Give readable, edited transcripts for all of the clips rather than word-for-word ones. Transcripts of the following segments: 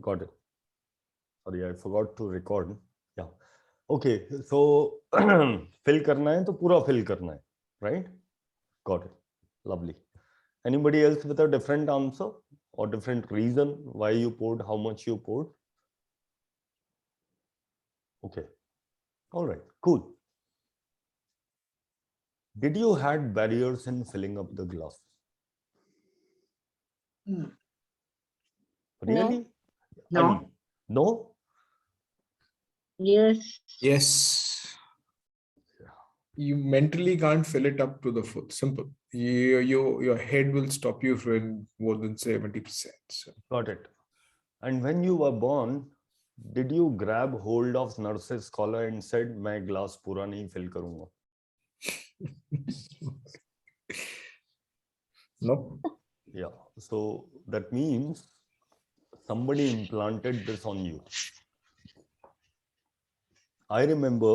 got it. Sorry, I forgot to record. Yeah. Okay. So fill करना है तो पूरा fill करना है, right? Got it. Lovely. Anybody else with a different answer or different reason why you poured, how much you poured? Okay. All right. Cool. Did you had barriers in filling up the glass? Really? No. I mean, no? Yes. Yes. You mentally can't fill it up to the full. Simple. Your head will stop you from more than 70%. So. Got it. And when you were born, did you grab hold of nurse's collar and said, "मैं glass पूरा नहीं fill करूँगा"? No. Yeah. So that means somebody implanted this on you. I remember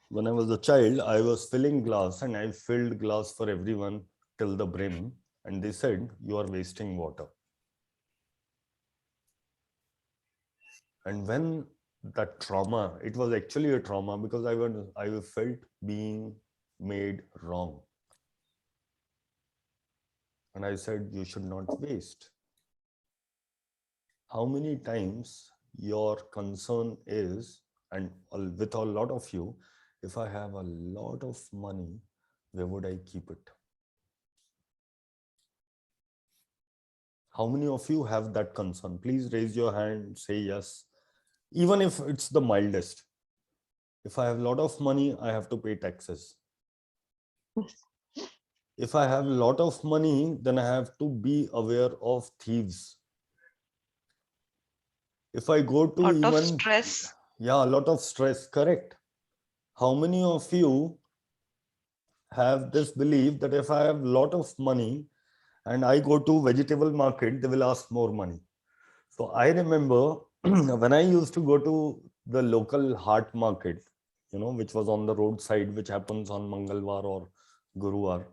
when I was a child, I was filling glass and I filled glass for everyone till the brim. And they said, "You are wasting water." And when that trauma, it was actually a trauma because I felt being made wrong. And I said, you should not waste. How many times your concern is, and with a lot of you, if I have a lot of money, where would I keep it? How many of you have that concern? Please raise your hand, say yes. Even if it's the mildest. If I have a lot of money, I have to pay taxes. If I have a lot of money, then I have to be aware of thieves. If I go to Lot of stress. Yeah, a lot of stress, correct. How many of you have this belief that if I have a lot of money and I go to vegetable market, they will ask more money? So I remember when I used to go to the local heart market, which was on the roadside, which happens on Mangalwar or Guruvar.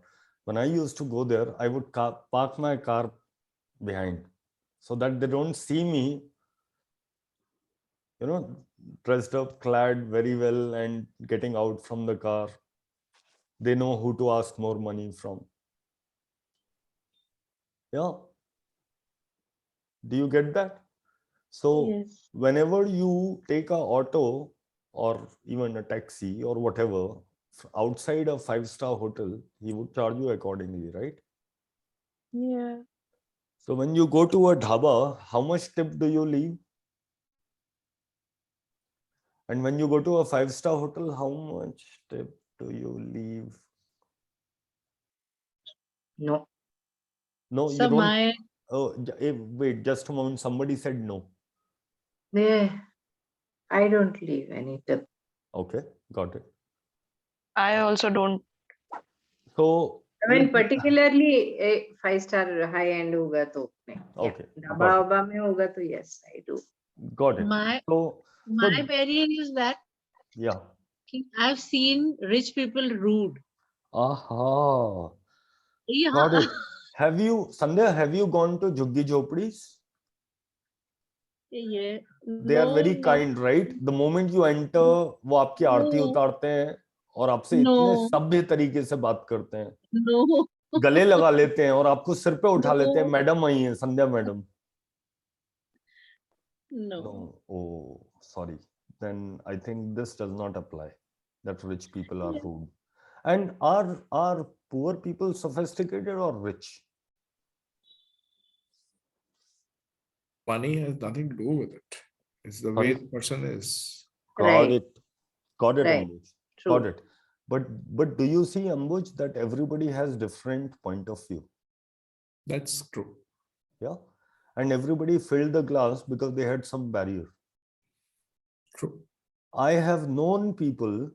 When I used to go there, I would park my car behind so that they don't see me, dressed up, clad very well and getting out from the car. They know who to ask more money from. Yeah. Do you get that? So Yes. whenever you take a auto or even a taxi or whatever, outside a 5-star hotel, he would charge you accordingly, right? Yeah. So when you go to a dhaba, how much tip do you leave? And when you go to a 5-star hotel, how much tip do you leave? No. No, So you don't. my Oh, wait, just a moment. Somebody said no. I don't leave any tip. Okay, got it. I also don't. So I mean, particularly a 5-star high end hoga to. okay, Dhaba waba mein hoga to yes, I do. got it. My So barrier is that yeah. I've seen rich people rude. Aha. Yeah. Got it. Sandhya, have you gone to Jhuggi Jhopdis? Yeah. They are very kind, right? The moment you enter, वो आपकी आरती उतारते हैं और आपसे इतने सभ्य तरीके से बात करते हैं, गले लगा लेते हैं और आपको सिर पे उठा लेते हैं, मैडम आई हैं, संध्या madam. No. Oh, sorry. Then I think this does not apply. That rich people are rude. And are poor people sophisticated or rich? Money has nothing to do with it. It's the way the person is. Got it. Got it, Right. Ambuj. True. Got it. But do you see, Ambuj, that everybody has different point of view? That's true. Yeah. And everybody filled the glass because they had some barrier. True. I have known people,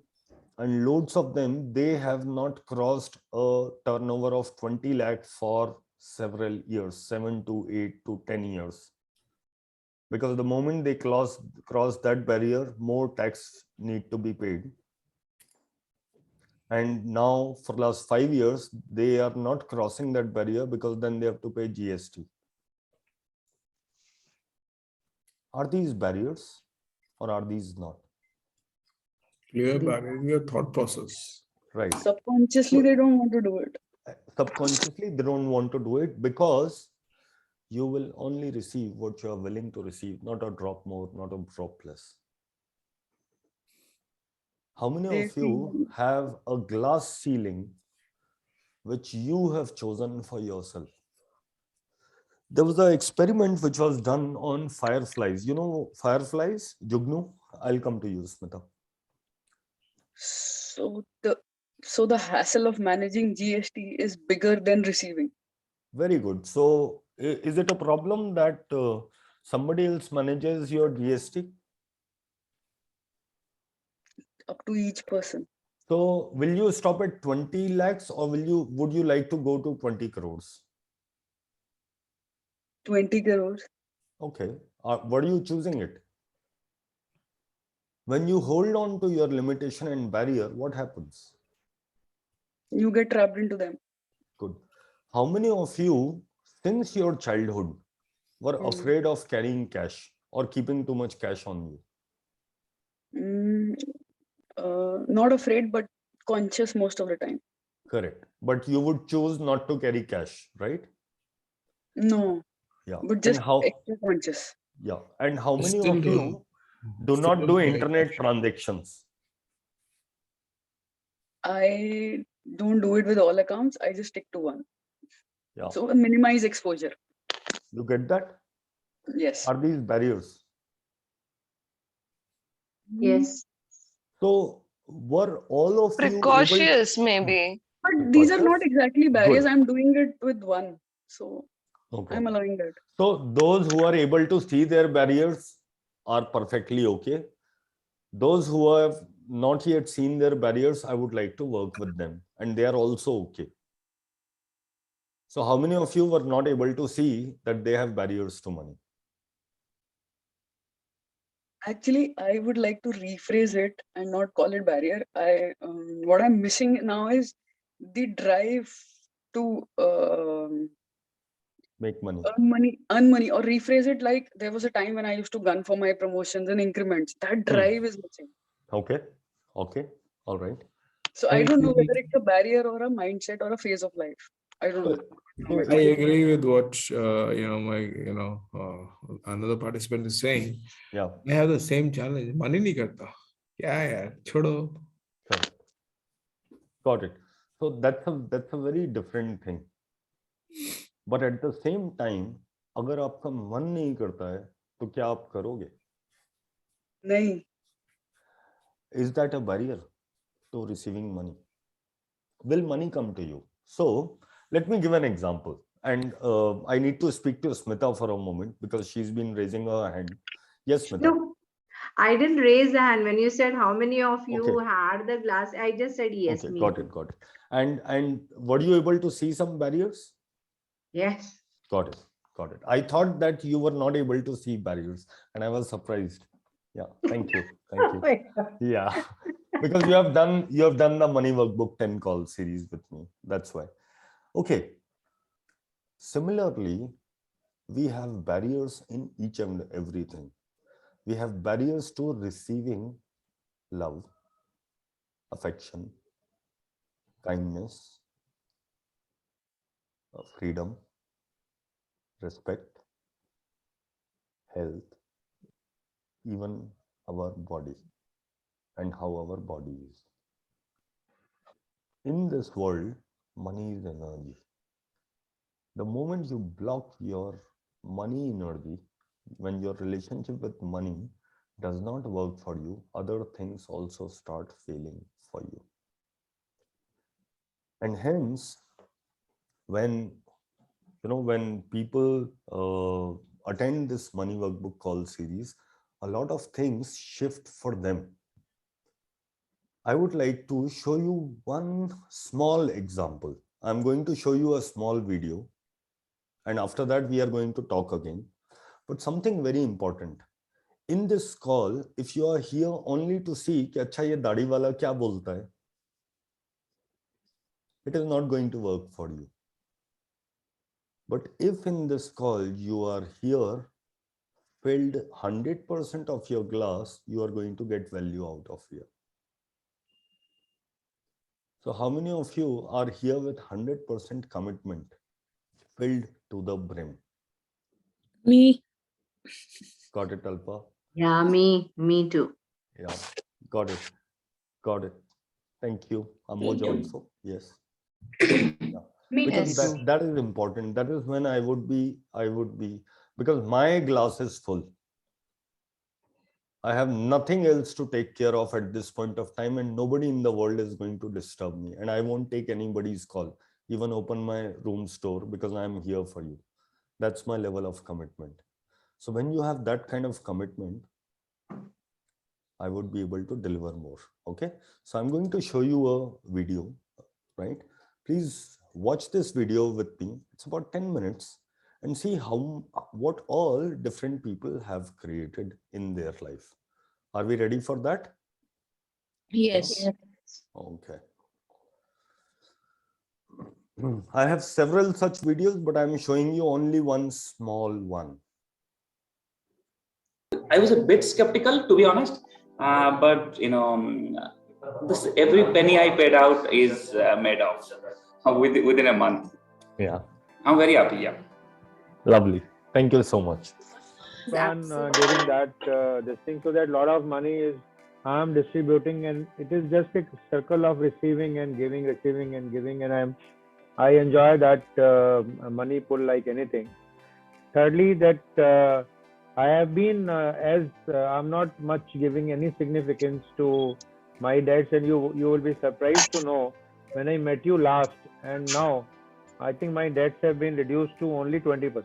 and loads of them, they have not crossed a turnover of 20 lakh for several years, 7 to 8 to 10 years. Because the moment they cross that barrier, more tax need to be paid. And now for last 5 years, they are not crossing that barrier because then they have to pay GST. Are these barriers or are these not? Clear barrier in your thought process. Right. Subconsciously, they don't want to do it. Subconsciously, they don't want to do it because you will only receive what you are willing to receive, not a drop more, not a drop less. How many They of you have a glass ceiling which you have chosen for yourself? There was an experiment which was done on fireflies. You know fireflies, Jugnu? I'll come to you, Smita. So the hassle of managing GST is bigger than receiving. Very good. So is it a problem that somebody else manages your GST? Up to each person. So will you stop at 20 lakhs or would you like to go to 20 crores? 20 crores. Okay. What are you choosing it? When you hold on to your limitation and barrier, what happens? You get trapped into them. Good. How many of you, since your childhood, were afraid of carrying cash or keeping too much cash on you? Not afraid, but conscious most of the time. Correct. But you would choose not to carry cash, right? No, Yeah. but just And how? extra conscious. Yeah. And how many Still of you do still not don't do carry internet cash. transactions? I don't do it with all accounts. I just stick to one. Yeah. So minimize exposure. You get that? Yes. Are these barriers? Yes. So were all of you able? Precautious, maybe. But these are not Precautious? exactly barriers. Good. I'm doing it with one. So Okay. I'm allowing that. So those who are able to see their barriers are perfectly okay. Those who have not yet seen their barriers, I would like to work with them, and they are also okay. So how many of you were not able to see that they have barriers to money? Actually, I would like to rephrase it and not call it barrier. What I'm missing now is the drive to Make money. earn money, or rephrase it like there was a time when I used to gun for my promotions and increments. That drive is missing. Okay. Okay. All right. So I don't know whether it's a barrier or a mindset or a phase of life. I don't know. So I agree with what another participant is saying. yeah. I have the same challenge. Money नहीं करता. क्या यार छोड़ो. Correct. Got it. So that's a very different thing. But at the same time, अगर आपका मन नहीं करता है, तो क्या आप करोगे? नहीं. Is that a barrier to receiving money? Will money come to you? So let me give an example. And I need to speak to Smita for a moment because she's been raising her hand. Yes, Smita. No, I didn't raise the hand. When you said how many of you Okay. had the glass, I just said yes. Okay, Me got too. it, got it. And were you able to see some barriers? Yes. Got it, got it. I thought that you were not able to see barriers, and I was surprised. Yeah, thank you, thank you. Yeah, because you have done the Money Workbook 10 call series with me. That's why. Okay. Similarly, we have barriers in each and everything. We have barriers to receiving love, affection, kindness, freedom, respect, health, even our body and how our body is. In this world, money is energy. The moment you block your money energy, when your relationship with money does not work for you, other things also start failing for you. And hence, when people attend this Money Workbook call series, a lot of things shift for them. I would like to show you one small example. I'm going to show you a small video, and after that we are going to talk again. But something very important. In this call, if you are here only to see कि अच्छा ये दाढ़ी वाला क्या बोलता है, it is not going to work for you. But if in this call you are here filled 100% of your glass, you are going to get value out of here. So how many of you are here with 100% commitment, filled to the brim? Me. Got it, Alpa? Yeah, me too. Yeah, got it. Got it. Thank you. Amoj also. Yes. Yeah. Me Because too. that is important. That is when I would be, because my glass is full. I have nothing else to take care of at this point of time, and nobody in the world is going to disturb me. And I won't take anybody's call, even open my room store, because I'm here for you. That's my level of commitment. So when you have that kind of commitment, I would be able to deliver more. Okay. So I'm going to show you a video, right? Please watch this video with me. It's about 10 minutes and see what all different people have created in their life. Are we ready for that? Yes. Yeah? Okay. I have several such videos, but I'm showing you only one small one. I was a bit skeptical, to be honest, but this every penny I paid out is made off within a month. Yeah. I'm very happy. Yeah. Lovely. Thank you so much. During that this thing, so that a lot of money is I'm distributing, and it is just a circle of receiving and giving, receiving and giving, and I enjoy that money pull like anything. Thirdly, that I have been I'm not much giving any significance to my debts, and you will be surprised to know when I met you last and now, I think my debts have been reduced to only 20%.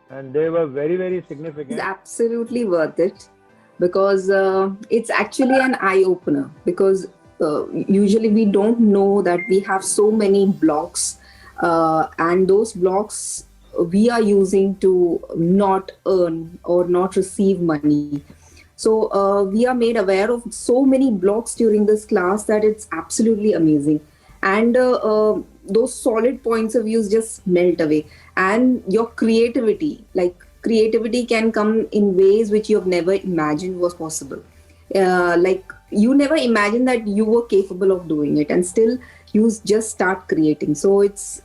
And they were very, very significant. It's absolutely worth it, because it's actually an eye-opener, because usually we don't know that we have so many blocks, and those blocks we are using to not earn or not receive money. So we are made aware of so many blocks during this class that it's absolutely amazing. And those solid points of views just melt away. And your creativity can come in ways which you have never imagined was possible. Like you never imagined that you were capable of doing it, and still you just start creating. So it's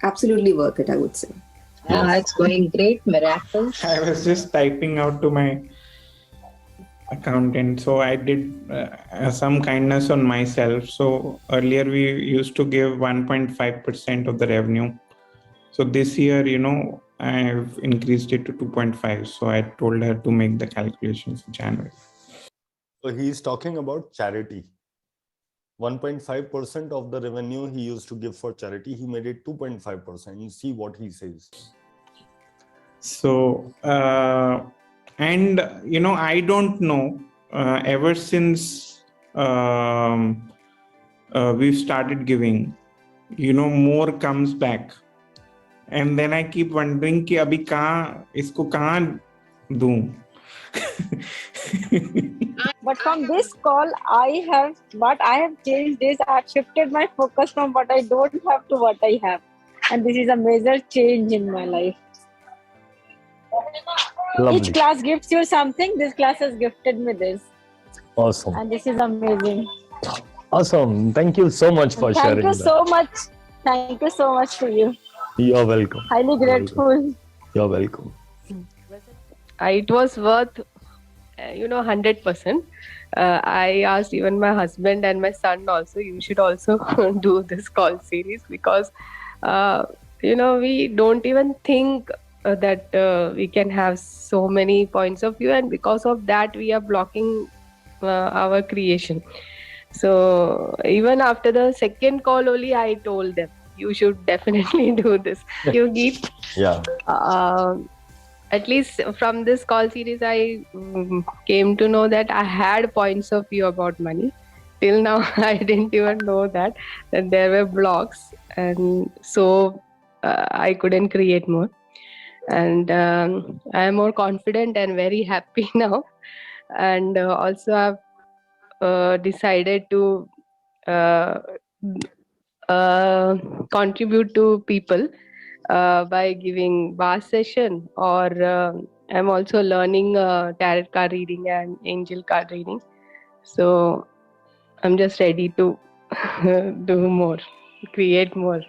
absolutely worth it, I would say. It's going great, miracle. I was just typing out to my accountant, so I did some kindness on myself. So earlier we used to give 1.5% of the revenue. So this year, I've increased it to 2.5. So I told her to make the calculations for January. So he's talking about charity. 1.5% of the revenue he used to give for charity, he made it 2.5%. You see what he says. So, and I don't know, ever since we've started giving, more comes back. And then I keep wondering कि अभी इसको कहाँ दूँ? But from this call, what I have changed is I've shifted my focus from what I don't have to what I have. And this is a major change in my life. Lovely. Each class gifts you something. This class has gifted me this. Awesome. And this is amazing. Awesome. Thank you so much for sharing that. Thank you so much. Thank you so much to you. You're welcome. Highly grateful. You're welcome. It was worth 100%. I asked even my husband and my son also, you should also do this call series, because we don't even think that we can have so many points of view, and because of that we are blocking our creation. So even after the second call only, I told them you should definitely do this. You Geet. Yeah. At least from this call series, I came to know that I had points of view about money. Till now, I didn't even know that there were blocks, and so I couldn't create more. And I am more confident and very happy now. And also, I've decided to contribute to people by giving bar session, or I'm also learning tarot card reading and angel card reading. So I'm just ready to do more, create more.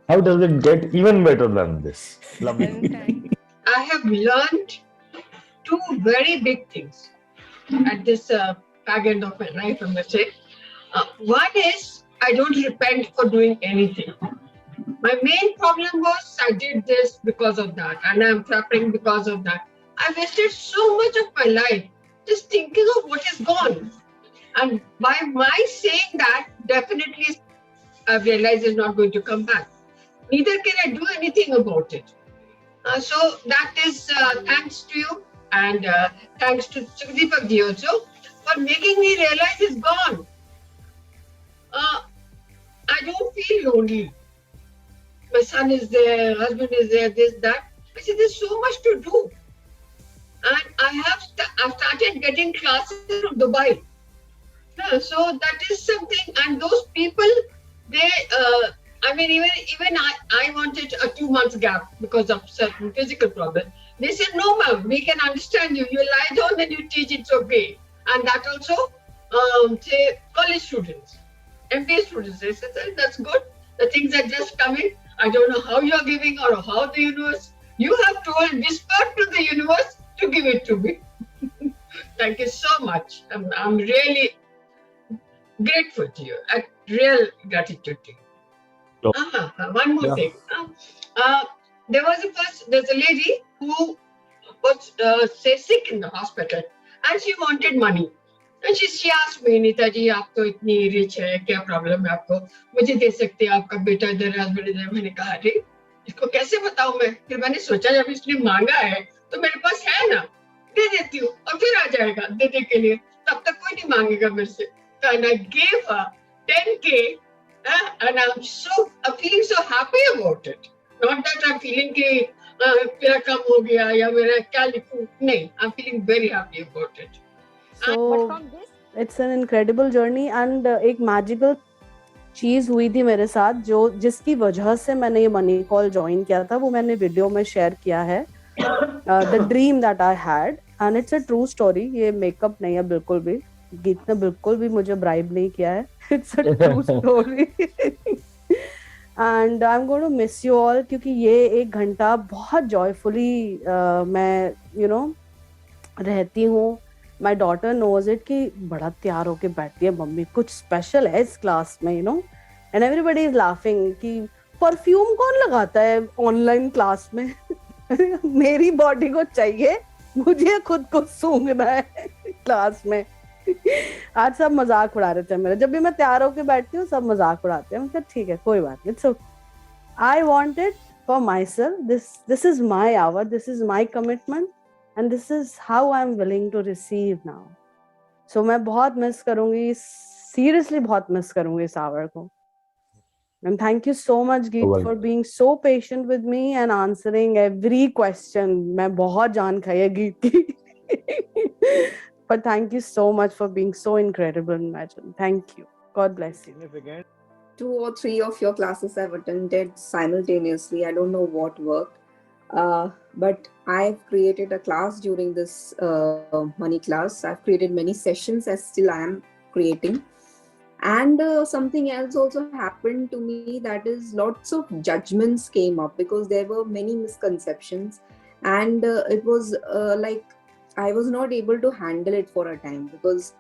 How does it get even better than this? Lovely. I have learned two very big things at this fag end of my life, I must say. One is I don't repent for doing anything. My main problem was I did this because of that, and I'm suffering because of that. I wasted so much of my life just thinking of what is gone. And by my saying that, definitely I've realized it's not going to come back. Neither can I do anything about it. So that is thanks to you, and thanks to Sukhdeepak ji also for making me realize it's gone. I don't feel lonely. My son is there, husband is there, this, that. I said, there's so much to do. And I've started getting classes from Dubai. So that is something, and those people, they, even I wanted a 2 months gap because of certain physical problem. They said, no ma'am, we can understand you. You lie down and you teach, it's okay. And that also, say, college students, MBA students, they said, that's good. The things are just coming. I don't know how you're giving or how the universe, you have told, whispered to the universe to give it to me. Thank you so much. I'm really grateful to you. Real gratitude to you. One more thing. There's a lady who was sick in the hospital and she wanted money. And she asked me, Nita ji, आप तो इतनी rich है, क्या problem है आपको? मुझे दे सकते हैं, आपका बेटा इधर, husband इधर. मैंने कहा, अरे इसको कैसे बताऊं मैं? फिर मैंने सोचा जब इसने मांगा है, तो मेरे पास है ना, दे देती हूँ और फिर आ जाएगा देने के लिए. तब तक कोई नहीं मांगेगा मेरे से. And I gave her 10K, and I'm feeling so happy about it. Not that I'm feeling कि मेरा कम हो गया या मेरा क्या लिखूं. नहीं, I'm feeling very happy about it. So it's an incredible journey, and एक magical चीज हुई थी मेरे साथ जिसकी वजह से मैंने ये मनी कॉल ज्वाइन किया था, वो मैंने वीडियो में शेयर किया है. The dream that I had, and it's a true story. ये मेकअप नहीं है बिल्कुल भी. गीत ने बिल्कुल भी मुझे ब्राइब नहीं किया है. It's a true story. And I'm going to miss you all, क्योंकि ये 1 घंटा बहुत joyfully मैं रहती हूँ. My daughter knows it कि बड़ा तैयार होके बैठती है मम्मी, कुछ स्पेशल है इस क्लास में, and everybody is laughing कि परफ्यूम कौन लगाता है ऑनलाइन क्लास में. मेरी बॉडी को चाहिए, मुझे खुद को सूंघना है क्लास में. आज सब मजाक उड़ा रहे थे मेरे. जब भी मैं तैयार होके बैठती हूँ सब मजाक उड़ाते हैं. मैं ठीक है, कोई बात नहीं. So I want it for myself. This is my hour. This is my commitment. And this is how I'm willing to receive now. So मैं बहुत मिस करूँगी, seriously बहुत मिस करूँगी इस hour को. And thank you so much, Geet, for being so patient with me and answering every question. मैं बहुत जान खाई है Geet की. But thank you so much for being so incredible, Imagine. Thank you. God bless you. 2 or 3 of your classes I've attended simultaneously. I don't know what worked. But I've created a class during this money class. I've created many sessions as still I am creating. And something else also happened to me, that is lots of judgments came up because there were many misconceptions, and it was like I was not able to handle it for a time because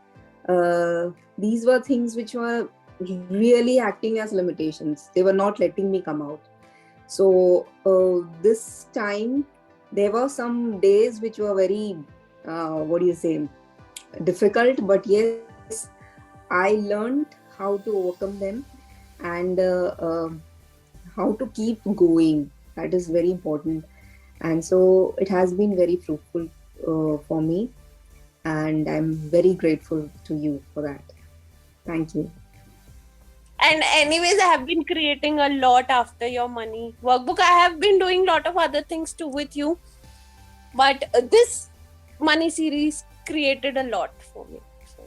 these were things which were really acting as limitations. They were not letting me come out. So this time there were some days which were very difficult, but yes, I learned how to overcome them and how to keep going. That is very important, and so it has been very fruitful for me, and I'm very grateful to you for that. Thank you. And anyways, I have been creating a lot after your money workbook. I have been doing a lot of other things too with you, but this money series created a lot for me. So,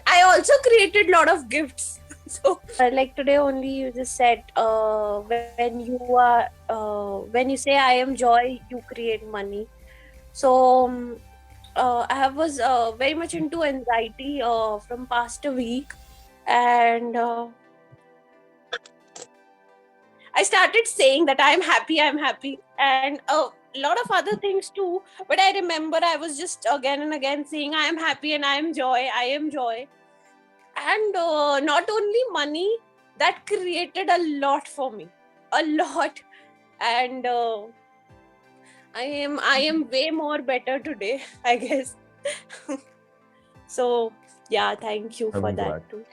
I also created a lot of gifts So, like today only, you just said when you say I am joy, you create money. So I was very much into anxiety from past a week, and I started saying that I'm happy, and a lot of other things too. But I remember I was just again and again saying I am happy and I am joy, and not only money, that created a lot for me, a lot, and I am way more better today, I guess. So yeah, thank you for I'm that glad. too.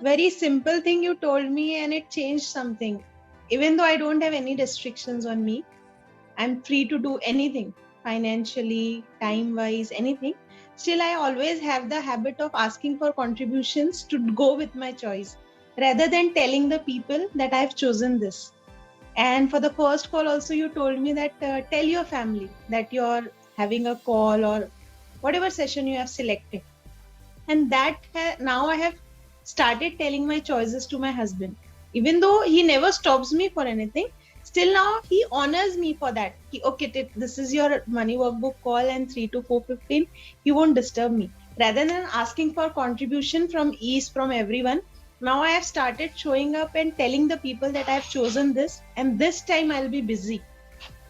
Very simple thing you told me, and it changed something. Even though I don't have any restrictions on me, I'm free to do anything financially, time wise, anything. Still, I always have the habit of asking for contributions to go with my choice rather than telling the people that I've chosen this. And for the first call, also, you told me that tell your family that you're having a call or whatever session you have selected. And now I have started telling my choices to my husband. Even though he never stops me for anything, still now he honors me for that. Okay, this is your money workbook call and 3 to 4:15. He won't disturb me. Rather than asking for contribution from East, from everyone, now I have started showing up and telling the people that I have chosen this, and this time I'll be busy.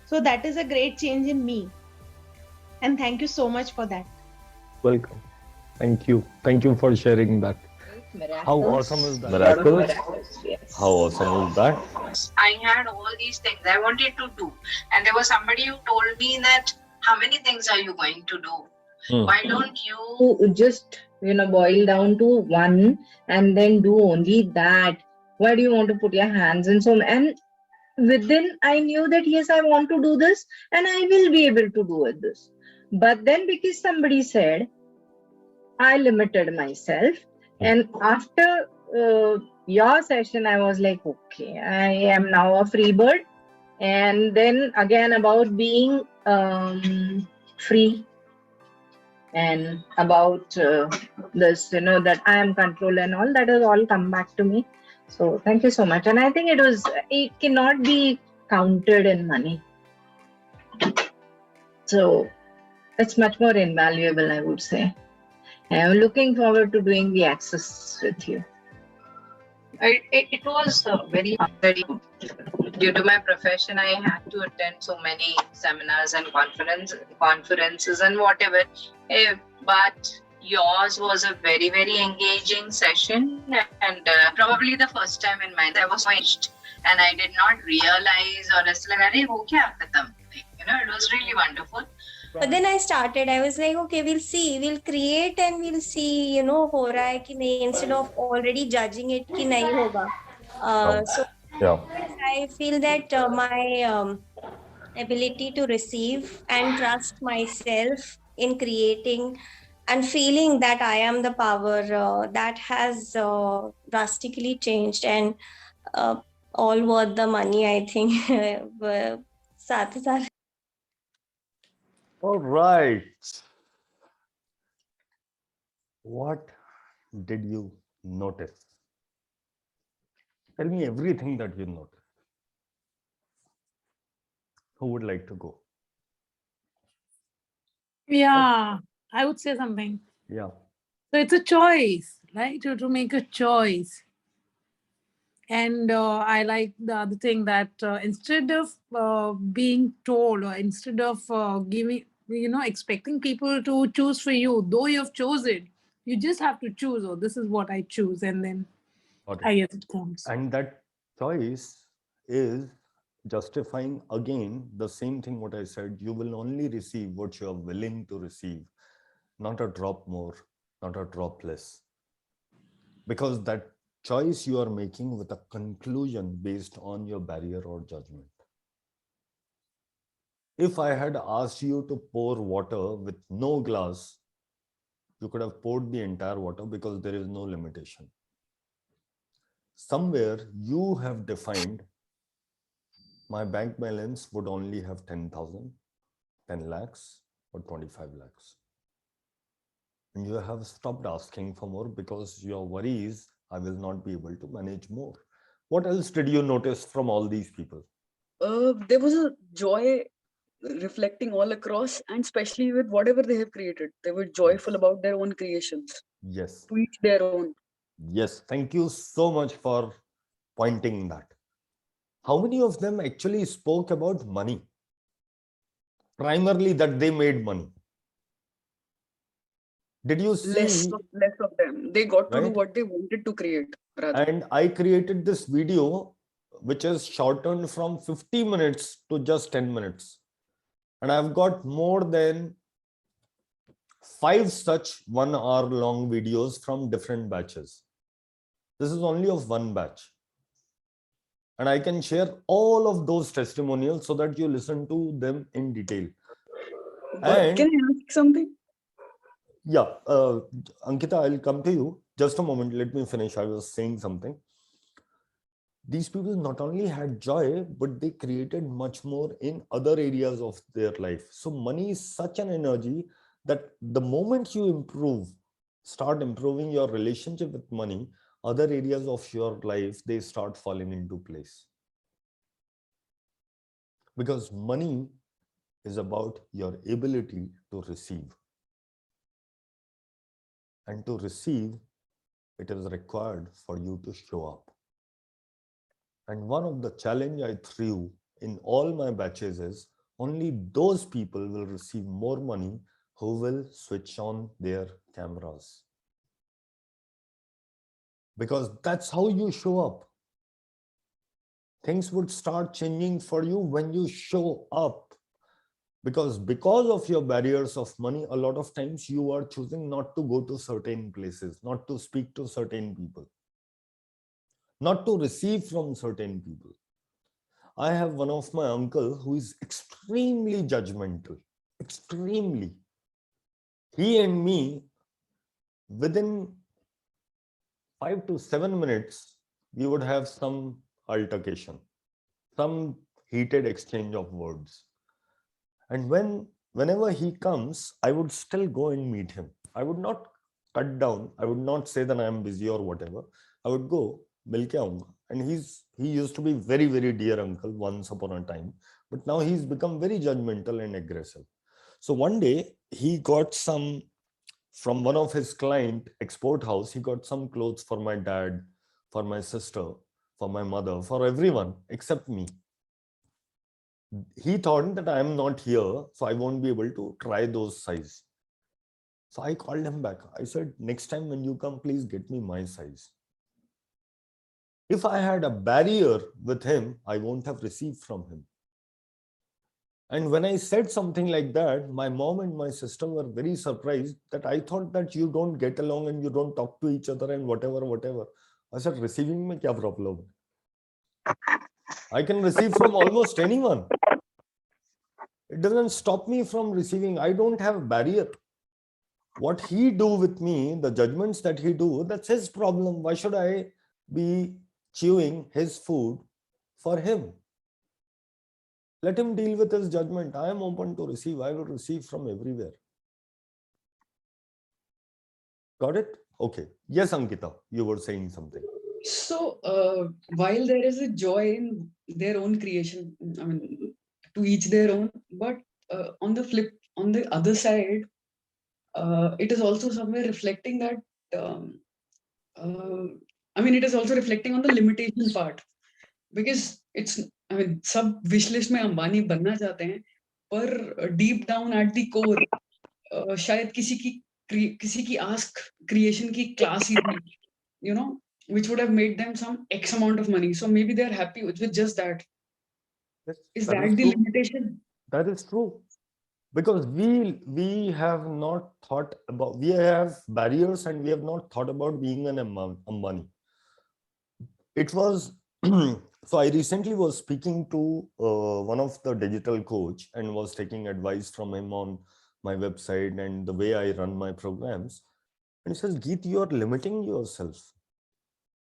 So that is a great change in me. And thank you so much for that. Welcome. Thank you. Thank you for sharing that. How Miracles. awesome is that? Lot of Miracles? miracles, yes. How awesome is that? I had all these things I wanted to do, and there was somebody who told me that, how many things are you going to do? Why don't you Just, boil down to one and then do only that? Why do you want to put your hands in so? And within, I knew that yes, I want to do this and I will be able to do it this. But then because somebody said, I limited myself. And after your session, I was like, okay, I am now a free bird. And then again about being free and about this, that I am control and all, that has all come back to me. So thank you so much. And I think it cannot be counted in money. So it's much more invaluable, I would say. I'm looking forward to doing the access with you. It was very hard. Due to my profession, I had to attend so many seminars and conferences and whatever. But yours was a very, very engaging session, and probably the first time in my life I was finished, and I did not realize, or else like, "Arey, wo kya khatam?" It was really wonderful. But then I started, I was like, okay, we'll create and we'll see, हो रहा है कि नहीं, instead of already judging it कि नहीं होगा. So I feel that my ability to receive and trust myself in creating and feeling that I am the power, that has drastically changed, and all worth the money, I think. साथ ही साथ All right. What did you notice? Tell me everything that you noticed. Who would like to go? Yeah, I would say something. Yeah. So it's a choice, right? To make a choice. And I like the other thing that instead of being told, or instead of giving, expecting people to choose for you, though you've chosen, you just have to choose, oh, this is what I choose. And then I guess it comes. And that choice is justifying again the same thing what I said. You will only receive what you are willing to receive, not a drop more, not a drop less. Because that choice you are making with a conclusion based on your barrier or judgment. If I had asked you to pour water with no glass, you could have poured the entire water because there is no limitation. Somewhere you have defined my bank balance would only have 10,000, 10 lakhs or 25 lakhs. And you have stopped asking for more because your worry is I will not be able to manage more. What else did you notice from all these people? There was a joy reflecting all across, and especially with whatever they have created. They were joyful about their own creations. Yes. To each their own. Yes. Thank you so much for pointing that. How many of them actually spoke about money? Primarily that they made money. Did you see? Less of them. They got to do Right? what they wanted to create, rather. And I created this video, which is shortened from 50 minutes to just 10 minutes. And I've got more than 5 such 1 hour long videos from different batches. This is only of one batch. And I can share all of those testimonials so that you listen to them in detail. But can I ask something? Yeah, Ankita, I'll come to you. Just a moment, let me finish. I was saying something. These people not only had joy, but they created much more in other areas of their life. So money is such an energy that the moment you start improving your relationship with money, other areas of your life, they start falling into place. Because money is about your ability to receive. And to receive, it is required for you to show up. And one of the challenge I threw in all my batches is only those people will receive more money who will switch on their cameras. Because that's how you show up. Things would start changing for you when you show up. Because of your barriers of money, a lot of times you are choosing not to go to certain places, not to speak to certain people, not to receive from certain people. I have one of my uncle who is extremely judgmental, extremely. He and me, within 5 to 7 minutes, we would have some altercation, some heated exchange of words. And whenever he comes, I would still go and meet him. I would not cut down. I would not say that I am busy or whatever. I would go, mil ke aunga. And he used to be very, very dear uncle once upon a time. But now he's become very judgmental and aggressive. So one day he got some, from one of his client export house, he got some clothes for my dad, for my sister, for my mother, for everyone except me. He thought that I am not here, so I won't be able to try those size. So I called him back. I said, next time when you come, please get me my size. If I had a barrier with him, I won't have received from him. And when I said something like that, my mom and my sister were very surprised that I thought that you don't get along and you don't talk to each other and whatever. I said, receiving mein kya problem? I can receive from almost anyone. It doesn't stop me from receiving. I don't have a barrier. What he do with me, the judgments that he do, that's his problem. Why should I be chewing his food for him? Let him deal with his judgment. I am open to receive. I will receive from everywhere. Got it? Okay. Yes, Ankita, you were saying something. So while there is a joy in their own creation, I mean, to each their own, but on the other side, it is also somewhere reflecting that, I mean, it is also reflecting on the limitation part, because it's, I mean, सब wish list में अंबानी बनना चाहते हैं, पर deep down at the core, शायद किसी की ask creation की class ही थी, you know, which would have made them some X amount of money. So maybe they're happy with just that. Yes, is that the limitation? That is true. Because we have not thought about, we have barriers and we have not thought about being an Ambani. It was, so I recently was speaking to one of the digital coach and was taking advice from him on my website and the way I run my programs. And he says, Geet, you are limiting yourself.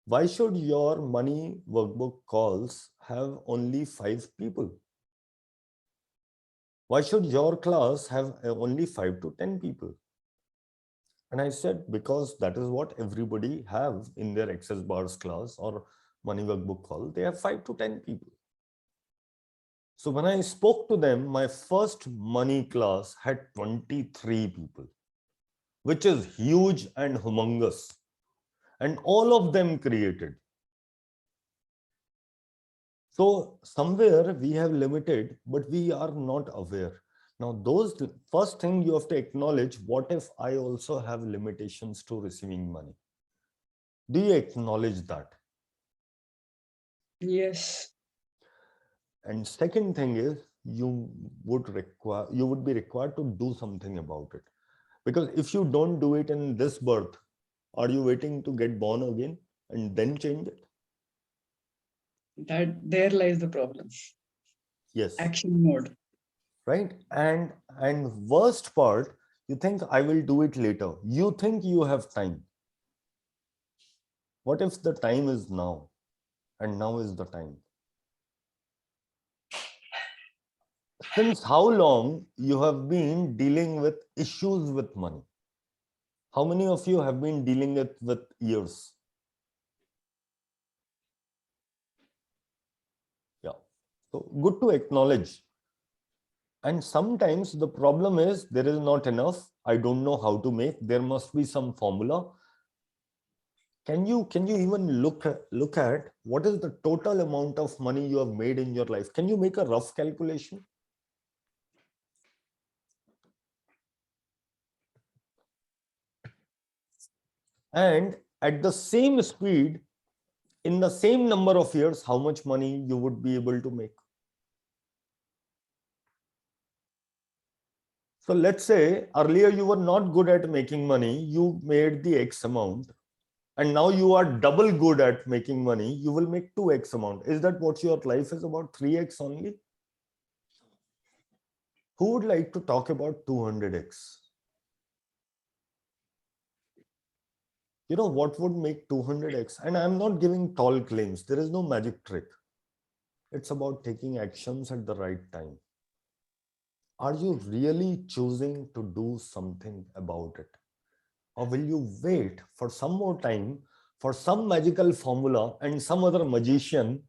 Why should your money workbook calls have only 5 people? Why should your class have only 5 to 10 people? And I said, because that is what everybody have in their Access Bars class or Money Workbook call. They have 5 to 10 people. So when I spoke to them, my first money class had 23 people, which is huge and humongous. And all of them created. So somewhere we have limited, but we are not aware. Now, those first thing you have to acknowledge, what if I also have limitations to receiving money? Do you acknowledge that? Yes. And second thing is, you would be required to do something about it. Because if you don't do it in this birth, are you waiting to get born again and then change it? There lies the problem. Yes. Action mode. Right? And worst part, you think I will do it later. You think you have time. What if the time is now? And now is the time. Since how long you have been dealing with issues with money? How many of you have been dealing it with years? Yeah. So good to acknowledge. And sometimes the problem is there is not enough. I don't know how to make. There must be some formula. Can you even look at what is the total amount of money you have made in your life? Can you make a rough calculation? And at the same speed, in the same number of years, how much money you would be able to make? So let's say earlier you were not good at making money, you made the X amount, and now you are double good at making money, you will make 2x amount. Is that what your life is about? 3x only? Who would like to talk about 200x? You know what would make 200x? And I'm not giving tall claims. There is no magic trick. It's about taking actions at the right time. Are you really choosing to do something about it? Or will you wait for some more time for some magical formula and some other magician,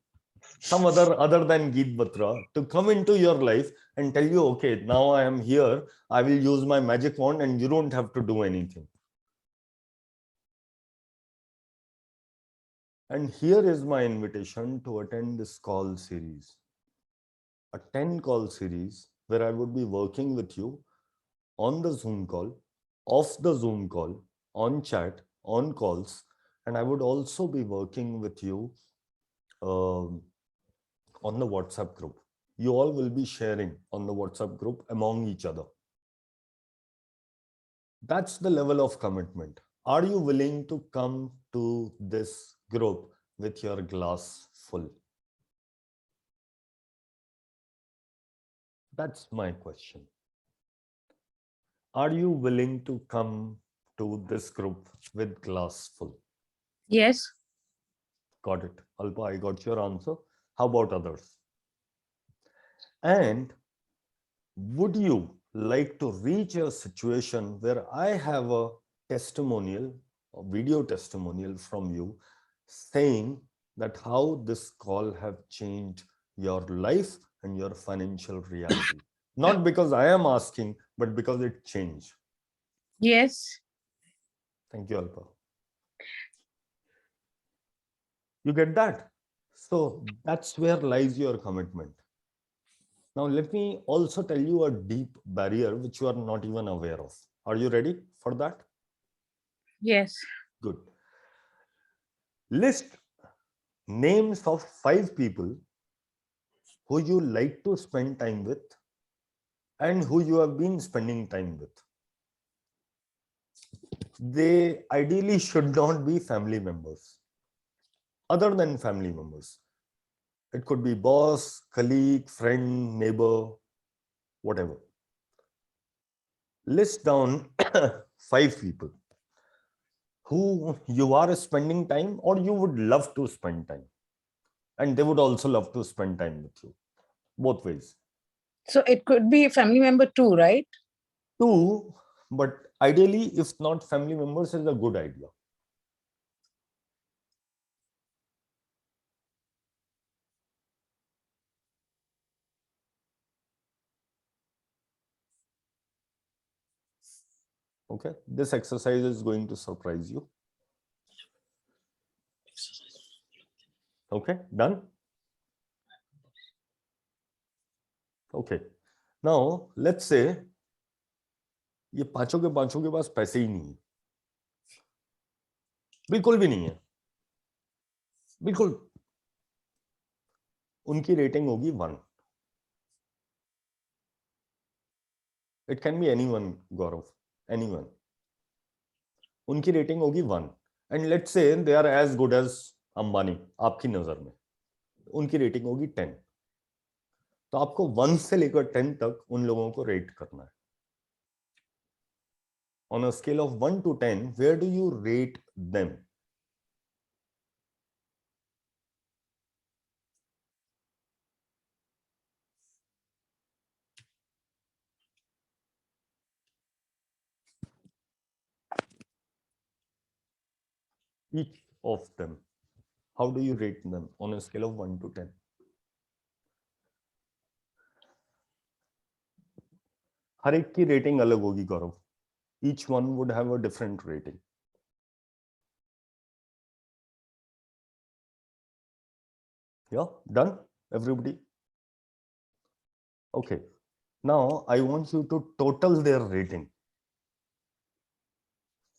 some other than Geet Batra, to come into your life and tell you, okay, now I am here, I will use my magic wand and you don't have to do anything. And here is my invitation to attend this call series, a 10 call series where I would be working with you on the Zoom call, off the Zoom call, on chat, on calls, and I would also be working with you on the WhatsApp group. You all will be sharing on the WhatsApp group among each other. That's the level of commitment. Are you willing to come to this group with your glass full? That's my question. Are you willing to come to this group with glass full? Yes. Got it. Alpa, I got your answer. How about others? And would you like to reach a situation where I have a testimonial, a video testimonial from you saying that how this call have changed your life and your financial reality? Not because I am asking, but because it changed. Yes. Thank you, Alpa. You get that? So that's where lies your commitment. Now, let me also tell you a deep barrier which you are not even aware of. Are you ready for that? Yes. Good. List names of 5 people who you like to spend time with and who you have been spending time with. They ideally should not be family members. Other than family members. It could be boss, colleague, friend, neighbor, whatever. List down 5 people who you are spending time or you would love to spend time. And they would also love to spend time with you. Both ways. So it could be a family member too, right? 2 but ideally, if not family members, is a good idea. Okay, this exercise is going to surprise you. Okay, done? Okay, now let's say ये पांचों के पास पैसे ही नहीं है, बिल्कुल भी नहीं है, बिल्कुल, उनकी रेटिंग होगी 1. It can be anyone, Gaurav, anyone. उनकी रेटिंग होगी 1, and let's say they are as good as Ambani आपकी नजर में, उनकी रेटिंग होगी 10. तो आपको 1 से लेकर 10 तक उन लोगों को रेट करना है. On a scale of 1 to 10, where do you rate them? Each of them. How do you rate them on a scale of 1 to 10? हर एक की रेटिंग अलग होगी गौरव. Each one would have a different rating. Yeah, done, everybody? Okay, now I want you to total their rating.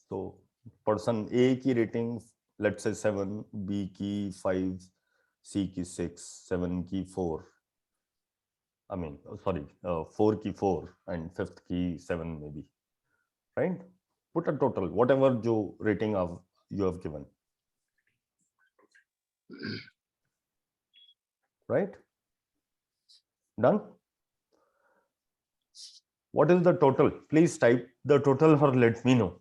So person A की rating, let's say 7, B की 5, C की 6, 7 की 4. I mean, sorry, 4 की 4 and 5th की 7 maybe, right? Put a total, whatever जो rating you have given. Right? Done? What is the total? Please type the total or let me know.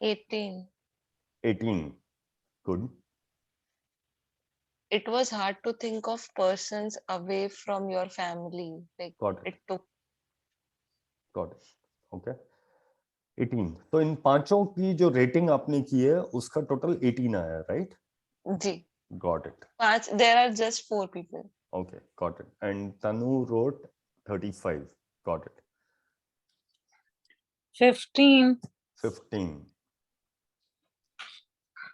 18. 18. Good. It was hard to think of persons away from your family. Like Got it. it took. Got it. Okay. 18. तो इन पांचों की जो rating आपने की है उसका total 18 आया, right? जी. Got it. There are just 4 people. Okay, got it. And Tanu wrote 35. Got it. 15. 15.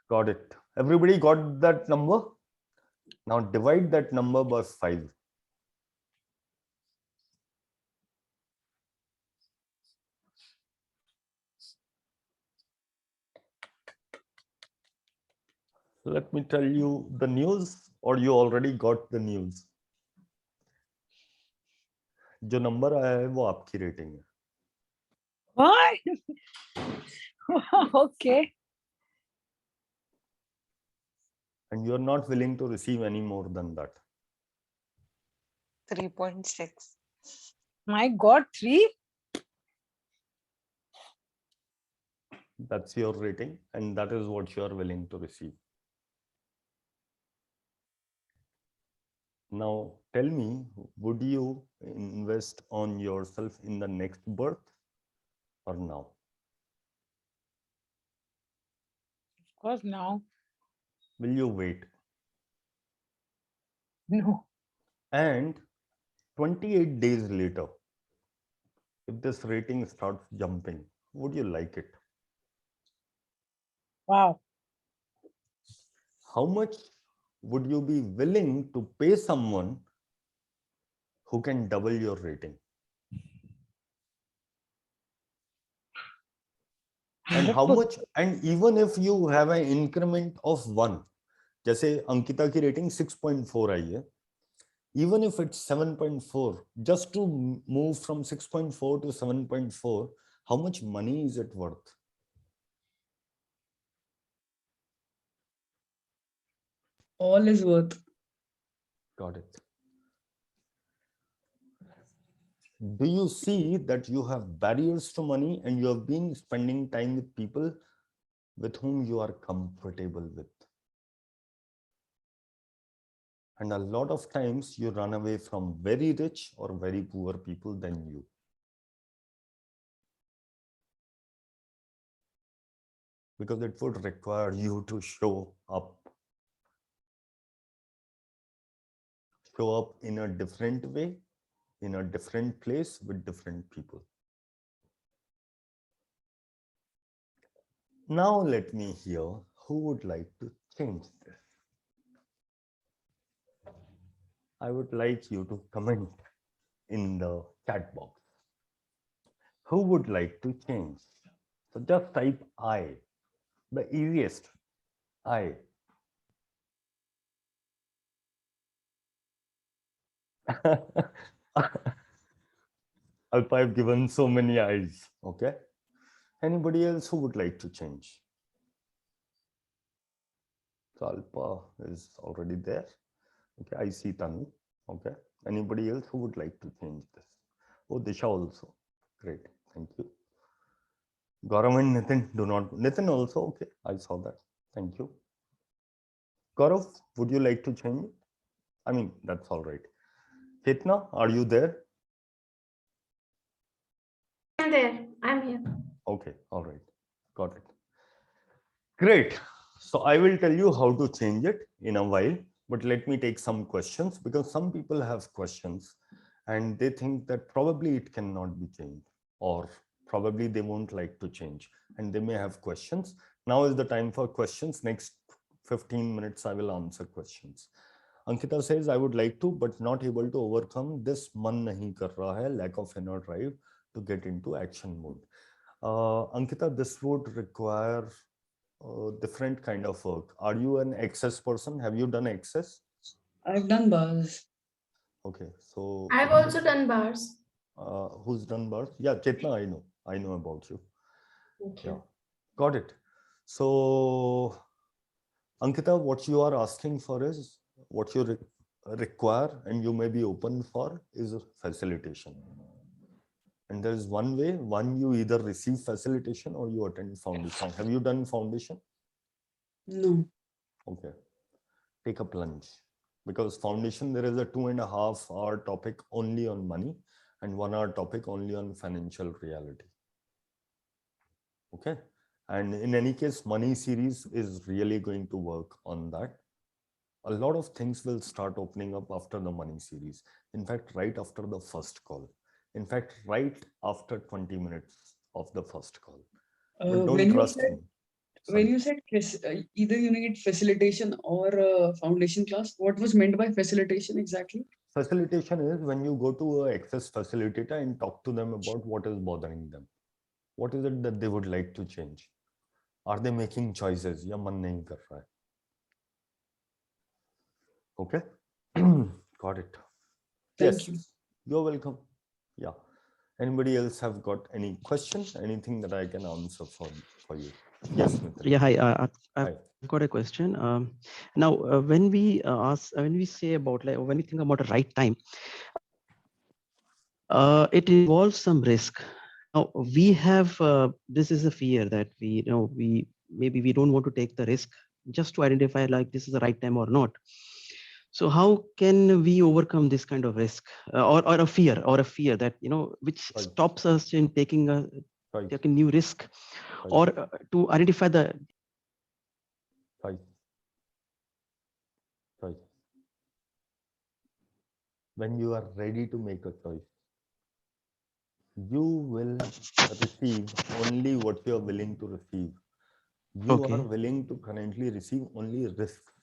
Got it. Everybody got that number? Now divide that number by 5. Let me tell you the news, or you already got the news. जो number आया है वो आपकी rating है. What? Okay. And you are not willing to receive any more than that. 3.6. My God, 3? That's your rating, and that is what you are willing to receive. Now, tell me, would you invest on yourself in the next birth or now? Of course, now. Will you wait? No. And 28 days later, if this rating starts jumping, would you like it? Wow. How much would you be willing to pay someone who can double your rating? And how much, and even if you have an increment of 1, जैसे अंकिता की rating 6.4 आई है, even if it's 7.4, just to move from 6.4 to 7.4, how much money is it worth? All is worth. Got it. Do you see that you have barriers to money and you have been spending time with people with whom you are comfortable with? And a lot of times you run away from very rich or very poor people than you. because it would require you to show up in a different way, in a different place with different people. Now let me hear who would like to change this. I would like you to comment in the chat box. Who would like to change? So just type I, the easiest, I. Alpa, I've given so many eyes, okay? Anybody else who would like to change? So Alpa is already there. Okay, I see Tanu. Okay, anybody else who would like to change this? Oh, Disha also. Great, thank you. Gaurav and Nitin do not. Nitin also, okay, I saw that. Thank you. Gaurav, would you like to change it? I mean, that's all right. Chetna, are you there? I'm there. I'm here. Okay, all right. Got it. Great. So I will tell you how to change it in a while, but let me take some questions because some people have questions and they think that probably it cannot be changed or probably they won't like to change and they may have questions. Now is the time for questions. Next 15 minutes, I will answer questions. Ankita says, I would like to, but not able to overcome this man nahi kar raha hai, lack of inner drive to get into action mode. Ankita, this would require different kind of work. Are you an access person? Have you done access? I've done bars. Okay, so I've also done bars. who's done bars? Yeah, Chetna, I know about you. Okay. Yeah, got it. So Ankita, what you are asking for is what you require and you may be open for is facilitation. And there is one way, you either receive facilitation or you attend foundation. Have you done foundation? No. Okay. Take a plunge. Because foundation, there is a 2.5 hour topic only on money and 1 hour topic only on financial reality. Okay. And in any case, money series is really going to work on that. A lot of things will start opening up after the money series. In fact, right after the first call. In fact, right after 20 minutes of the first call. But don't trust me. When you said either you need facilitation or a foundation class, what was meant by facilitation exactly? Facilitation is when you go to an access facilitator and talk to them about what is bothering them. What is it that they would like to change? Are they making choices? Ya man nahi kar raha hai. Okay. Got it. Thank you. You're welcome. Yeah. Anybody else have got any question? Anything that I can answer for you? Yes, Nitin. Yeah, hi. I've got a question. Now, when we when we say about when we think about a right time, it involves some risk. Now, we have this is a fear that we maybe we don't want to take the risk just to identify like this is the right time or not. So how can we overcome this kind of risk or a fear that which stops us in taking a new risk or to identify the when you are ready to make a choice, you will receive only what you are willing to receive. You are willing to currently receive only risks.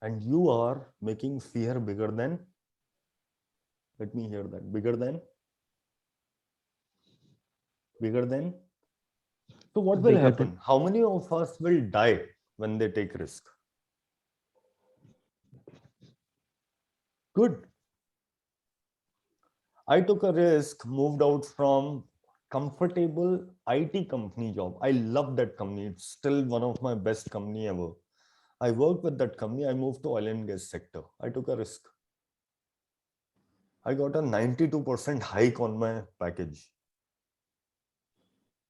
And you are making fear bigger than, let me hear that, bigger than. So what will happen? How many of us will die when they take risk? Good. I took a risk, moved out from comfortable IT company job. I love that company. It's still one of my best company ever. I worked with that company. I moved to oil and gas sector. I took a risk. I got a 92% hike on my package.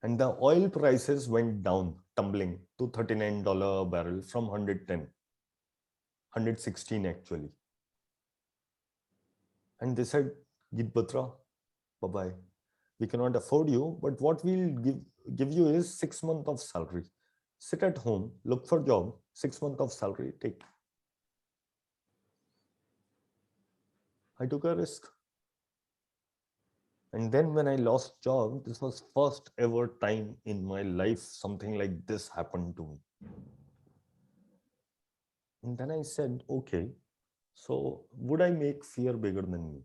And the oil prices went down, tumbling to $39 a barrel from 110, 116 actually. And they said, Geet, Batra, bye-bye. We cannot afford you, but what we'll give, give you is 6 months of salary. Sit at home, look for job, 6 months of salary, take. I took a risk. And then when I lost job, this was first ever time in my life something like this happened to me. And then I said, okay, so would I make fear bigger than me?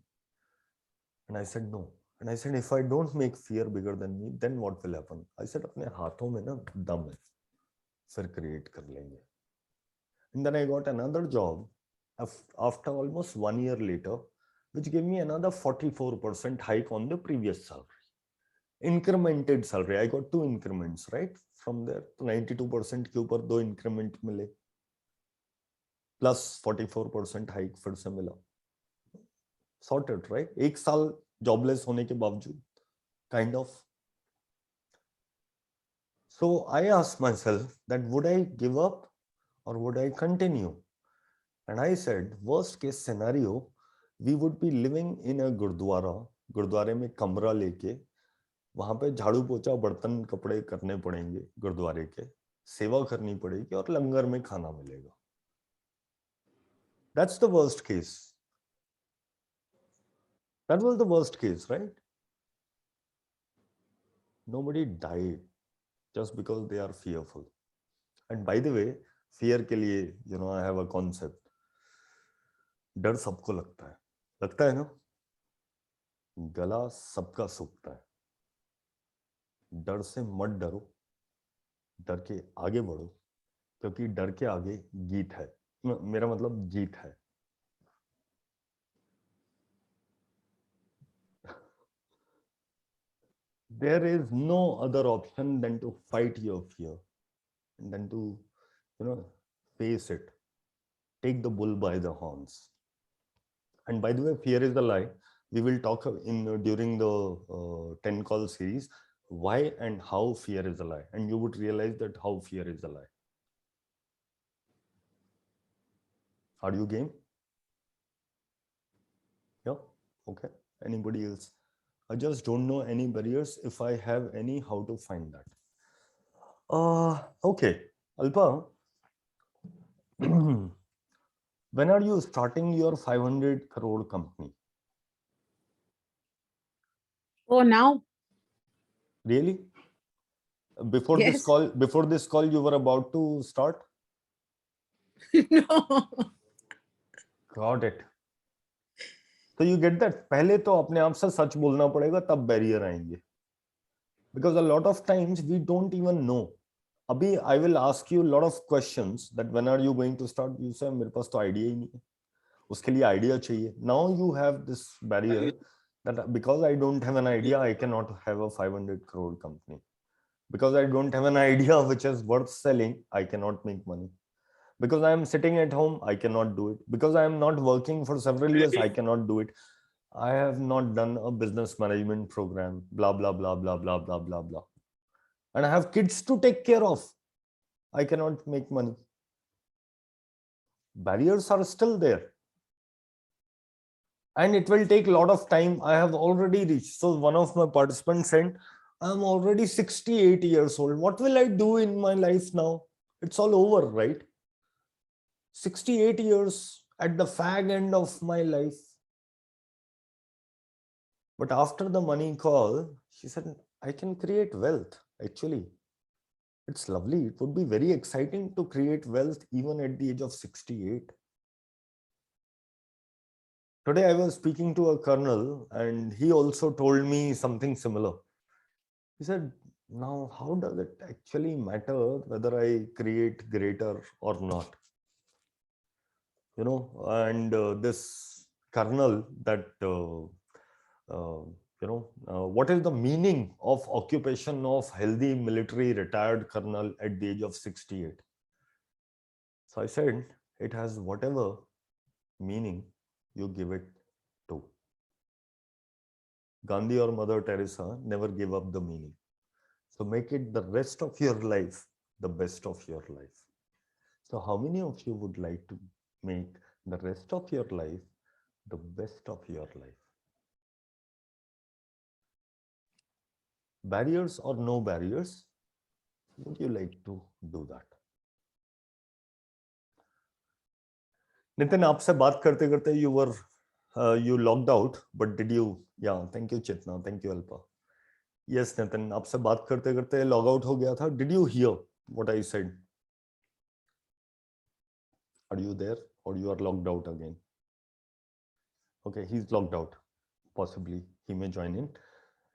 And I said, no. And I said, if I don't make fear bigger than me, then what will happen? I said, अपने हाथों में ना दम है, फिर create कर लेंगे. And then I got another job after almost 1 year later, which gave me another 44% hike on the previous salary. Incremented salary. I got 2 increments, right? From there, 92% के ऊपर 2 increment मिले. Plus 44% hike फिर से मिला. Sorted, right? 1 साल jobless होने के बावजूद, kind of. So I asked myself that would I give up or would I continue? And I said, worst case scenario, we would be living in a gurdwara. गुरुद्वारे में कमरा लेके वहां पे झाड़ू पोछा बर्तन कपड़े करने पड़ेंगे, गुरुद्वारे के सेवा करनी पड़ेगी और लंगर में खाना मिलेगा. That's the worst case. That was the worst case, right? Nobody died just because they are fearful. And by the way, fear के लिए, I have a concept. डर सबको लगता है ना? गला सबका सूखता है. डर से मत डरो, डर के आगे बढ़ो, क्योंकि डर के आगे गीत है. मेरा मतलब जीत है. There is no other option than to fight your fear and then to, face it. Take the bull by the horns. And by the way, fear is a lie. We will talk during the 10 call series why and how fear is a lie, and you would realize that how fear is a lie. Are you game? Yeah. Okay. Anybody else? I just don't know any barriers. If I have any, how to find that? Okay, Alpa. When are you starting your 500 crore company? Oh, now. Really? Before Yes. this call, you were about to start? No. Got it. So you get that? पहले तो अपने आप से सच बोलना पड़ेगा, तब barrier आएंगे. Because a lot of times we don't even know. Abhi, I will ask you a lot of questions that when are you going to start? You say मेरे पास तो idea ही नहीं है. उसके लिए idea चाहिए. Now you have this barrier that because I don't have an idea, I cannot have a 500 crore company. Because I don't have an idea which is worth selling, I cannot make money. Because I am sitting at home, I cannot do it. Because I am not working for several years, I cannot do it. I have not done a business management program, blah, blah, blah, blah, blah, blah, blah, blah. And I have kids to take care of. I cannot make money. Barriers are still there. And it will take a lot of time. I have already reached. So one of my participants said, I'm already 68 years old. What will I do in my life now? It's all over, right? 68 years at the fag end of my life. But after the money call, she said, I can create wealth. Actually, it's lovely. It would be very exciting to create wealth even at the age of 68. Today, I was speaking to a colonel and he also told me something similar. He said, now, how does it actually matter whether I create greater or not? And this colonel that, what is the meaning of occupation of healthy military retired colonel at the age of 68? So I said, it has whatever meaning you give it to. Gandhi or Mother Teresa never gave up the meaning. So make it the rest of your life, the best of your life. So how many of you would like to make the rest of your life the best of your life? barriers or no barriers? Would you like to do that? Nitin, आपसे बात करते करते you logged out, but did you? Yeah, thank you Chitna, thank you Alpa. Yes, Nitin, आपसे बात करते करते log out हो गया था. Did you hear what I said? Are you there or you are logged out again? Okay, he's logged out. Possibly he may join in.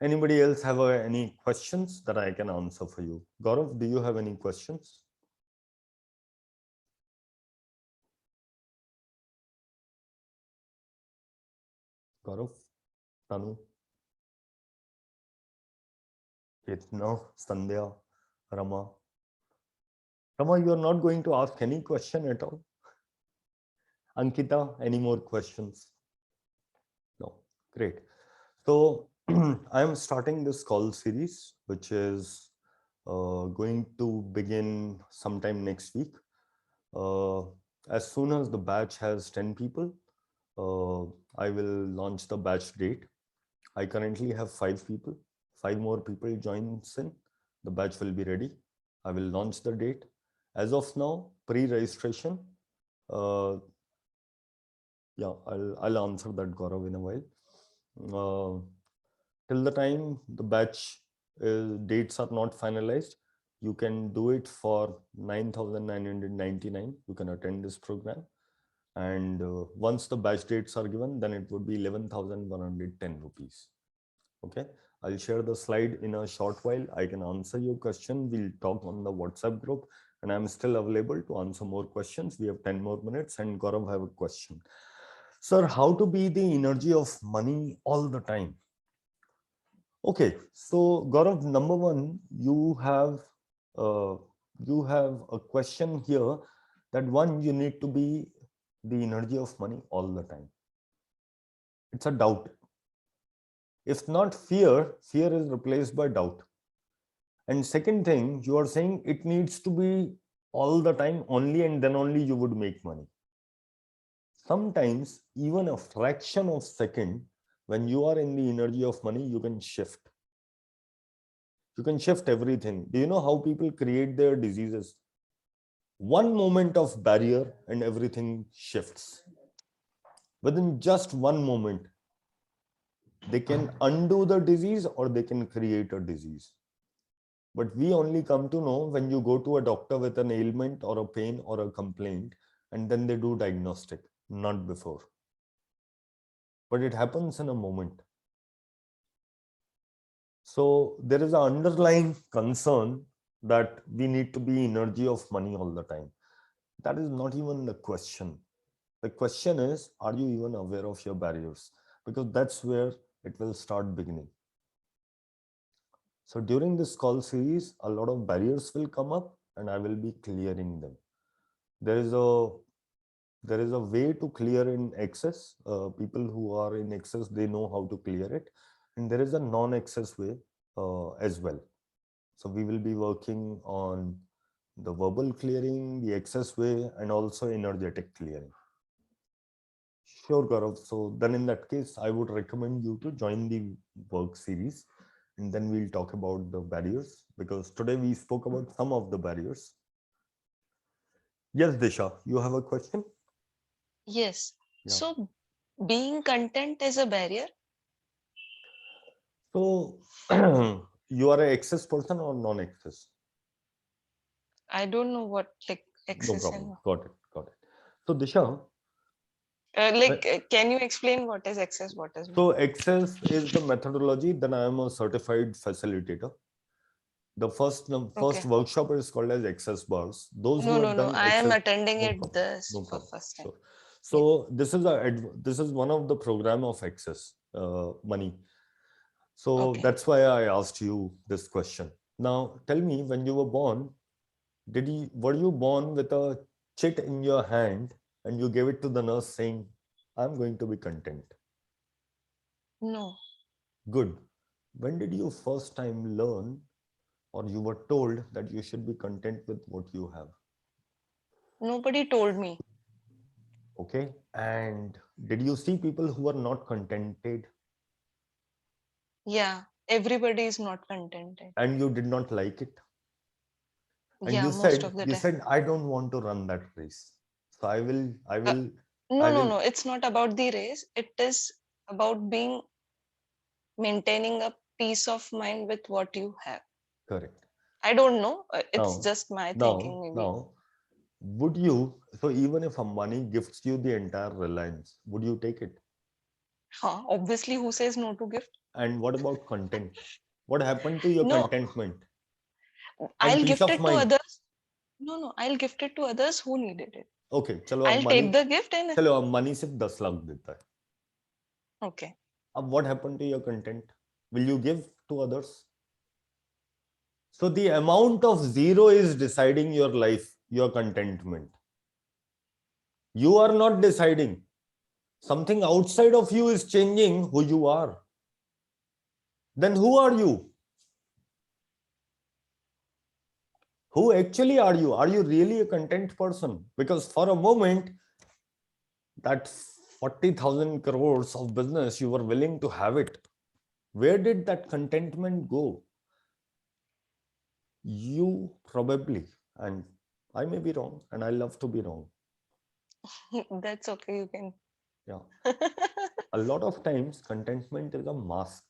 Anybody else have any questions that I can answer for you? Gaurav, do you have any questions? Gaurav, Tanu, Ketna, Sandhya, Rama. Rama, you are not going to ask any question at all. Ankita, any more questions? No, great. So I am starting this call series, which is going to begin sometime next week. As soon as the batch has 10 people, I will launch the batch date. I currently have 5 people. 5 more people joins in. The batch will be ready. I will launch the date. As of now, pre-registration. Yeah, I'll answer that, Gaurav, in a while. Till the time the batch dates are not finalized, you can do it for 9,999. You can attend this program. And once the batch dates are given, then it would be 11,110 rupees. Okay, I'll share the slide in a short while. I can answer your question. We'll talk on the WhatsApp group, and I'm still available to answer more questions. We have 10 more minutes, and Gaurav have a question. Sir, how to be the energy of money all the time? Okay, so Gaurav, number one, you have a question here that one, you need to be the energy of money all the time. It's a doubt. If not fear, fear is replaced by doubt. And second thing, you are saying it needs to be all the time only, and then only you would make money. Sometimes even a fraction of second, when you are in the energy of money, you can shift. You can shift everything. Do you know how people create their diseases? One moment of barrier and everything shifts. Within just one moment, they can undo the disease or they can create a disease. But we only come to know when you go to a doctor with an ailment or a pain or a complaint, and then they do diagnostic, not before. But it happens in a moment. So there is an underlying concern that we need to be energy of money all the time. That is not even the question. The question is, are you even aware of your barriers? Because that's where it will start beginning. So during this call series, a lot of barriers will come up and I will be clearing them. There is a way to clear in excess. People who are in excess, they know how to clear it. And there is a non-excess way as well. So we will be working on the verbal clearing, the excess way, and also energetic clearing. Sure, Gaurav. So then in that case, I would recommend you to join the work series, and then we'll talk about the barriers, because today we spoke about some of the barriers. Yes, Disha, you have a question? Yes. Yeah. So being content is a barrier? So you are an excess person or non-excess? I don't know what like No excess problem. and Got it. So Disha, can you explain what is excess, what is so non? excess is the methodology. Then I am a certified facilitator. The first Okay. workshop is called as excess bars. Those who No, have done I am excess, attending no it problem. this No for problem. first time. Sure. So this is one of the program of excess money. So Okay. that's why I asked you this question. Now tell me, when you were born, were you born with a chit in your hand and you gave it to the nurse saying, I'm going to be content? No. Good. When did you first time learn, or you were told that you should be content with what you have? Nobody told me. Okay. And did you see people who are not contented? Yeah. Everybody is not contented. And you did not like it. And Yeah, you most of the time. said, I don't want to run that race. So I will. No. It's not about the race. It is about maintaining a peace of mind with what you have. Correct. I don't know. It's just my thinking, maybe. Now, would you, so even if Ambani gifts you the entire Reliance, would you take it? Obviously, who says no to gift? And what about content? What happened to your No. contentment? I'll peace gift of it to mind? others. No. I'll gift it to others who needed it. Okay, चलो I'll take the gift and चलो Ambani सिर्फ 10 लाख देता है. Okay. अब what happened to your content? Will you give to others? So the amount of zero is deciding your life, your contentment. You are not deciding. Something outside of you is changing who you are. Then who are you? Who actually are you? Are you really a content person? Because for a moment, that 40,000 crores of business, you were willing to have it. Where did that contentment go? You probably, and I may be wrong, and I love to be wrong. That's okay, you can. Yeah. A lot of times, contentment is a mask.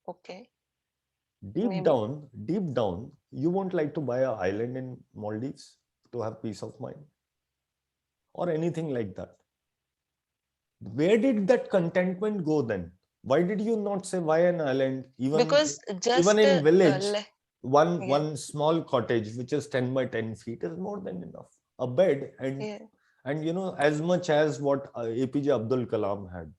Okay. Deep Maybe. down, you won't like to buy an island in Maldives to have peace of mind or anything like that. Where did that contentment go then? Why did you not say why an island? Because just even in village, yeah. one small cottage which is 10 by 10 feet is more than enough. A bed and you know, as much as what APJ Abdul Kalam had.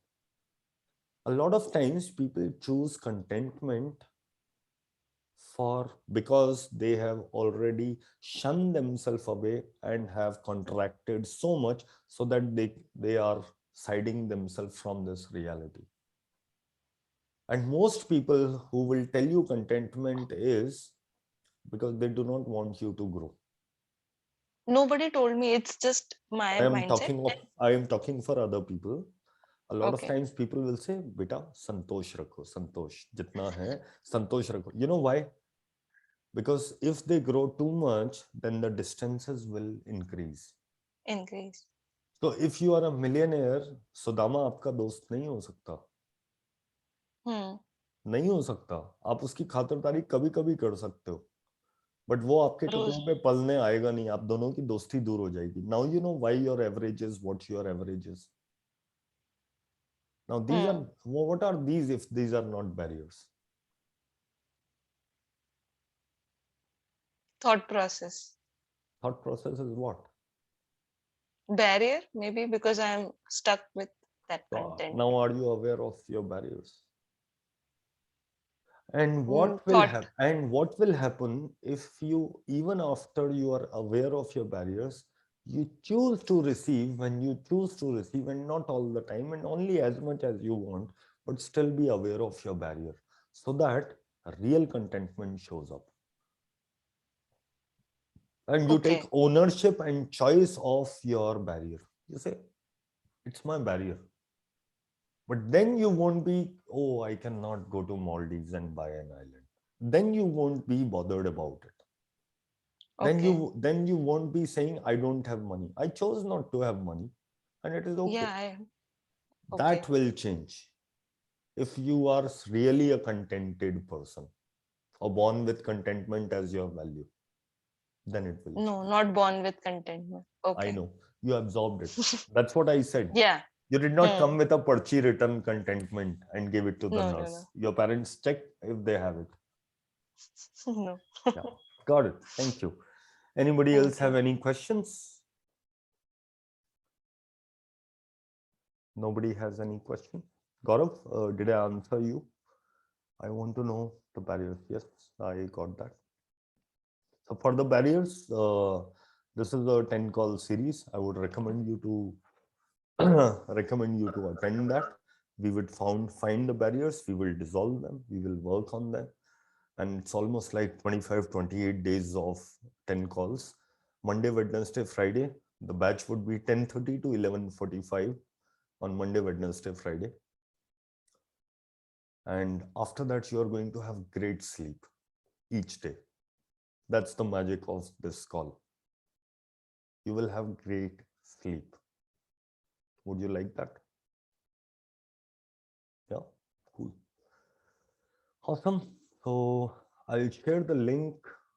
A lot of times people choose contentment because they have already shunned themselves away and have contracted so much so that they are siding themselves from this reality. And most people who will tell you contentment is because they do not want you to grow. Nobody told me, it's just my mindset. I am talking for other people. A lot of times people will say, beta, santosh rakho, santosh, jitna hai, santosh rakho. You know why? Because if they grow too much, then the distances will increase. So if you are a millionaire, Sudama आपका दोस्त नहीं हो सकता. नहीं हो सकता. आप उसकी खातिरदारी कभी-कभी कर सकते हो. But वो आपके टुकड़ों पे पलने आएगा नहीं. आप दोनों की दोस्ती दूर हो जाएगी. Now you know why your average is what your average is. Now these are, what are these if these are not barriers? Thought process. Thought process is what? Barrier, maybe because I'm stuck with that content. Now are you aware of your barriers? And what will happen if you, even after you are aware of your barriers, you choose to receive when you choose to receive, and not all the time and only as much as you want, but still be aware of your barrier so that real contentment shows up. And you take ownership and choice of your barrier. You say, it's my barrier. But then you won't be, oh, I cannot go to Maldives and buy an island. Then you won't be bothered about it. Then you won't be saying, I don't have money. I chose not to have money, and it is okay. Yeah. That will change. If you are really a contented person or born with contentment as your value, then it will change. No, not born with contentment. Okay. I know. You absorbed it. That's what I said. Yeah. You did not come with a Parchi written contentment and give it to the nurse. No. Your parents checked if they have it. No. Yeah. Got it. Thank you. Anybody else have any questions? Nobody has any question? Gaurav, did I answer you? I want to know the barriers. Yes, I got that. So for the barriers, this is a 10 call series. I would recommend you to attend that. We would find the barriers, we will dissolve them, we will work on them. And it's almost like 25-28 days of 10 calls. Monday, Wednesday, Friday. The batch would be 10:30 to 11:45 on Monday, Wednesday, Friday. And after that, you are going to have great sleep each day. That's the magic of this call. You will have great sleep. Would you like that? Yeah, cool. Awesome. So I'll share the link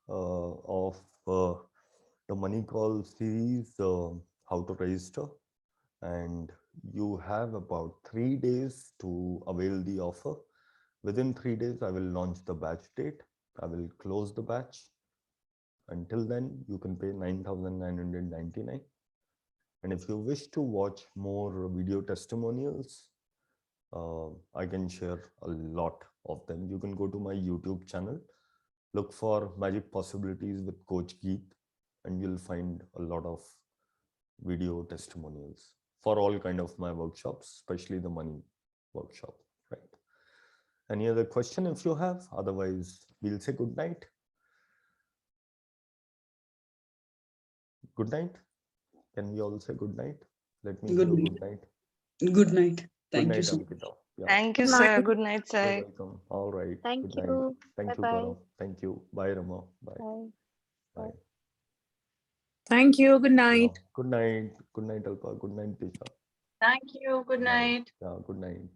of the money call series, how to register. And you have about 3 days to avail the offer. Within 3 days, I will launch the batch date. I will close the batch. Until then, you can pay 9,999. And if you wish to watch more video testimonials, I can share a lot of them. You can go to my YouTube channel, look for Magic Possibilities with Coach Geet, and you'll find a lot of video testimonials for all kind of my workshops, especially the money workshop, right? Any other question if you have? Otherwise, we'll say good night. Good night. Can we all say good night? Let me Good hear night. good night. Good night. Thank Good you night, so much. Ankita. Yeah. Thank you, Good sir. night. Good night, You're sir. welcome. All right. Thank Good night. you. Thank you, Bye-bye. Gaurav. Thank you. Bye, Rama. Bye. Bye. Bye. Thank you. Good Yeah. night. Good night. Good night, Alpa. Good night, Tisha. Thank you. Good Bye. night. Yeah. Good night.